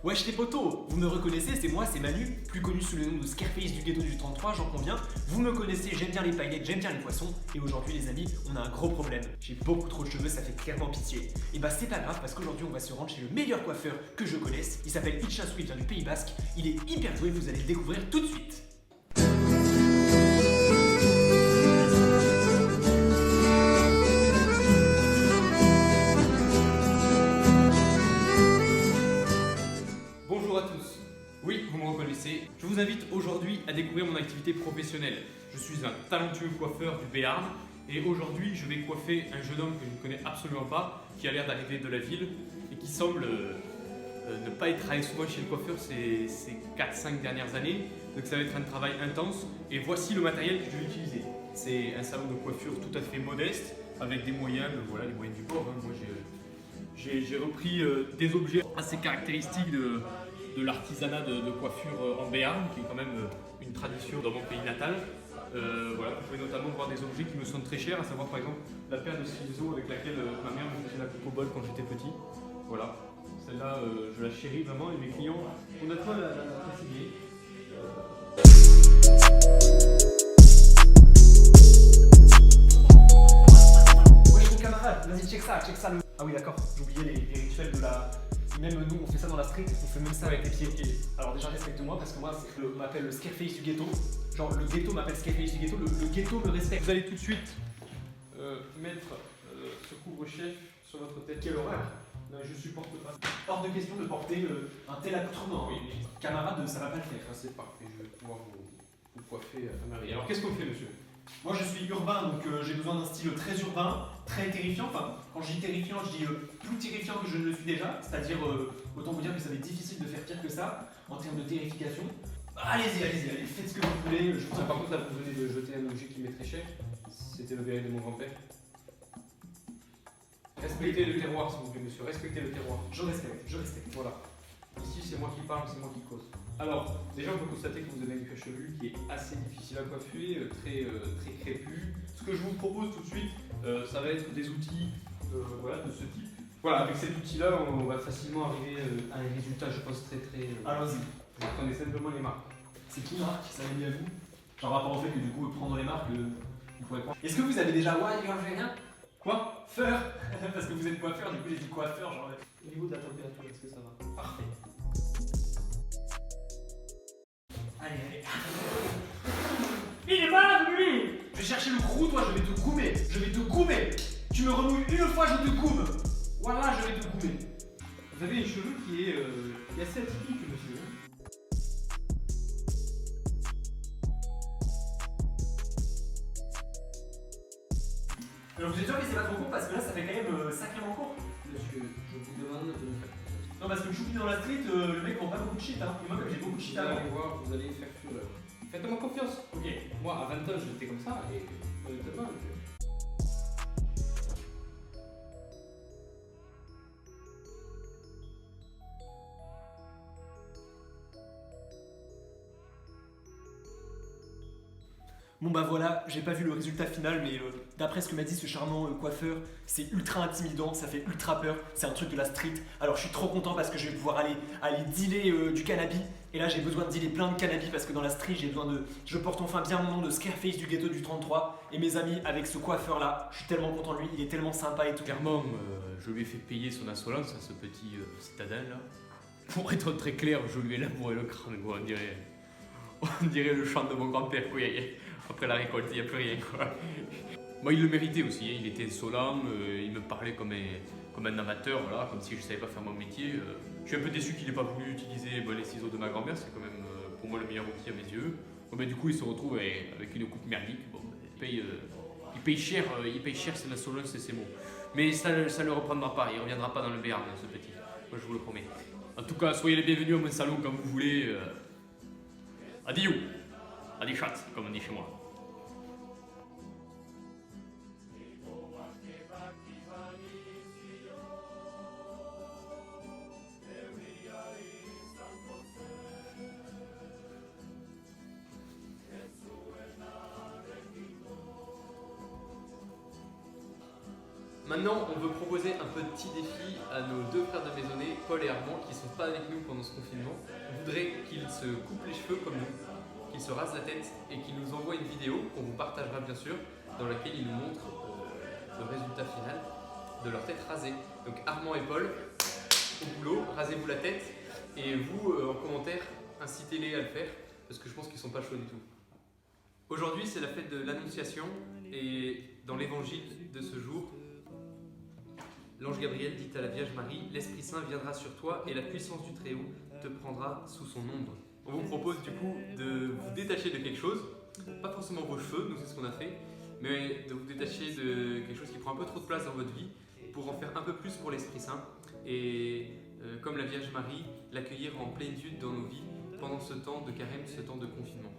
Wesh les potos, vous me reconnaissez, c'est moi, c'est Manu, plus connu sous le nom de Scarface du ghetto du 33, j'en conviens. Vous me connaissez, j'aime bien les paillettes, j'aime bien les poissons, et aujourd'hui les amis, on a un gros problème. J'ai beaucoup trop de cheveux, ça fait clairement pitié. Et bah c'est pas grave, parce qu'aujourd'hui on va se rendre chez le meilleur coiffeur que je connaisse. Il s'appelle Itchasu, il vient du Pays Basque, il est hyper doué, vous allez le découvrir tout de suite. Bonjour à tous. Oui, vous me reconnaissez. Je vous invite aujourd'hui à découvrir mon activité professionnelle. Je suis un talentueux coiffeur du Béarn et aujourd'hui je vais coiffer un jeune homme que je ne connais absolument pas, qui a l'air d'arriver de la ville et qui semble ne pas être allé souvent chez le coiffeur ces 4-5 dernières années. Donc ça va être un travail intense et voici le matériel que je vais utiliser. C'est un salon de coiffure tout à fait modeste avec des moyens, voilà, les moyens du bord. Moi j'ai repris des objets assez caractéristiques de l'artisanat de coiffure en Béarn, qui est quand même une tradition dans mon pays natal. Voilà, vous pouvez notamment voir des objets qui me sont très chers, à savoir par exemple la paire de ciseaux avec laquelle ma mère me faisait la coupe au bol quand j'étais petit. Voilà, celle-là je la chéris vraiment et mes clients honnêtement l'apprécient. Wesh mon camarade, vas-y check ça. Ah oui d'accord, j'ai oublié les rituels de la... Même nous, on fait ça dans la street, on fait même ça avec les pieds. Okay. Alors déjà, respecte-moi parce que moi, on m'appelle le Scarface du ghetto. Genre, le ghetto m'appelle Scarface du ghetto, le ghetto me respecte. Vous allez tout de suite mettre ce couvre-chef sur votre tête. Quelle horreur! Là, je supporte pas. Hors de question de porter un tel accoutrement. Oui. Camarade, ça va pas le faire. Ça, c'est parfait, je vais pouvoir vous coiffer à merveille. Alors, qu'est-ce qu'on fait, monsieur? Moi, je suis urbain, donc j'ai besoin d'un style très urbain, très terrifiant. Enfin, quand je dis terrifiant, je dis plus terrifiant que je ne le suis déjà. C'est-à-dire, autant vous dire que ça va être difficile de faire pire que ça en termes de terrification. Allez-y, faites ce que vous voulez. Je vous Par contre, là, vous venez de jeter un objet qui m'est très cher. C'était le béret de mon grand-père. Respectez le terroir, s'il vous plaît, monsieur. Respectez le terroir. Je respecte. Voilà. Ici, c'est moi qui parle, c'est moi qui cause. Alors, déjà, on peut constater que vous avez une cuir chevelu qui est assez difficile à coiffer, très crépue. Ce que je vous propose tout de suite, ça va être des outils voilà, de ce type. Voilà, avec cet outil-là, on va facilement arriver à un résultat, je pense, très. Allons-y. Vous prenez simplement les marques. C'est qui marque? Ça m'a mis à vous? Genre rapport au fait que du coup, prendre les marques, vous pourrez prendre. Est-ce que vous avez déjà rien? Quoi? Coiffeur. Parce que vous êtes coiffeur, du coup j'ai dit coiffeur, genre. Au niveau de la température, est-ce que ça va? Parfait. Allez. Il est malade lui! Je vais chercher le crew, toi, je vais te goumer! Tu me remouilles une fois, je te goume! Voilà, je vais te goumer! Vous avez un cheveu qui est assez atypique, monsieur. Alors vous êtes sûr que c'est pas trop court parce que là ça fait quand même sacrément court. Monsieur, je vous demande de me faire confiance. Non parce que le choupi dans la street, le mec vend pas beaucoup de shit hein. Et moi comme j'ai beaucoup de shit Vous avant. allez voir, vous allez faire fureur. Faites-moi confiance. Ok. Moi, à 20 ans, j'étais comme ça et honnêtement, Bon bah voilà, j'ai pas vu le résultat final mais d'après ce que m'a dit ce charmant coiffeur, c'est ultra intimidant, ça fait ultra peur, c'est un truc de la street. Alors je suis trop content parce que je vais pouvoir aller dealer du cannabis. Et là j'ai besoin de dealer plein de cannabis parce que dans la street j'ai besoin de... Je porte enfin bien mon nom de Scarface du ghetto du 33. Et mes amis, avec ce coiffeur là, je suis tellement content de lui, il est tellement sympa et tout. clairement, je lui ai fait payer son insolence à ce petit citadin là. Pour être très clair, je lui ai labouré le crâne, quoi. On dirait le chant de mon grand-père, quoi. Après la récolte, il n'y a plus rien, quoi. Moi, il le méritait aussi, hein. Il était insolent, il me parlait comme un amateur, voilà, comme si je ne savais pas faire mon métier. Je suis un peu déçu qu'il n'ait pas voulu utiliser les ciseaux de ma grand-mère, c'est quand même pour moi le meilleur outil à mes yeux. Bon, du coup, il se retrouve avec une coupe merdique. Bon, il paye cher son insolence et ses mots. Mais ça ne le reprendra pas, il ne reviendra pas dans le Béarn, ce petit. Moi, je vous le promets. En tout cas, soyez les bienvenus à mon salon quand vous voulez. Adieu, adi chat, comme on dit chez moi. Maintenant, on veut proposer un petit défi à nos deux frères de maisonnée, Paul et Armand, qui ne sont pas avec nous pendant ce confinement. On voudrait qu'ils se coupent les cheveux comme nous, qu'ils se rasent la tête et qu'ils nous envoient une vidéo qu'on vous partagera bien sûr, dans laquelle ils nous montrent le résultat final de leur tête rasée. Donc Armand et Paul, au boulot, rasez-vous la tête et vous, en commentaire, incitez-les à le faire parce que je pense qu'ils ne sont pas chauds du tout. Aujourd'hui, c'est la fête de l'Annonciation et dans l'évangile de ce jour, l'ange Gabriel dit à la Vierge Marie, l'Esprit Saint viendra sur toi et la puissance du Très-Haut te prendra sous son ombre. On vous propose du coup de vous détacher de quelque chose, pas forcément vos cheveux, nous c'est ce qu'on a fait, mais de vous détacher de quelque chose qui prend un peu trop de place dans votre vie pour en faire un peu plus pour l'Esprit Saint et comme la Vierge Marie, l'accueillir en plénitude dans nos vies pendant ce temps de carême, ce temps de confinement.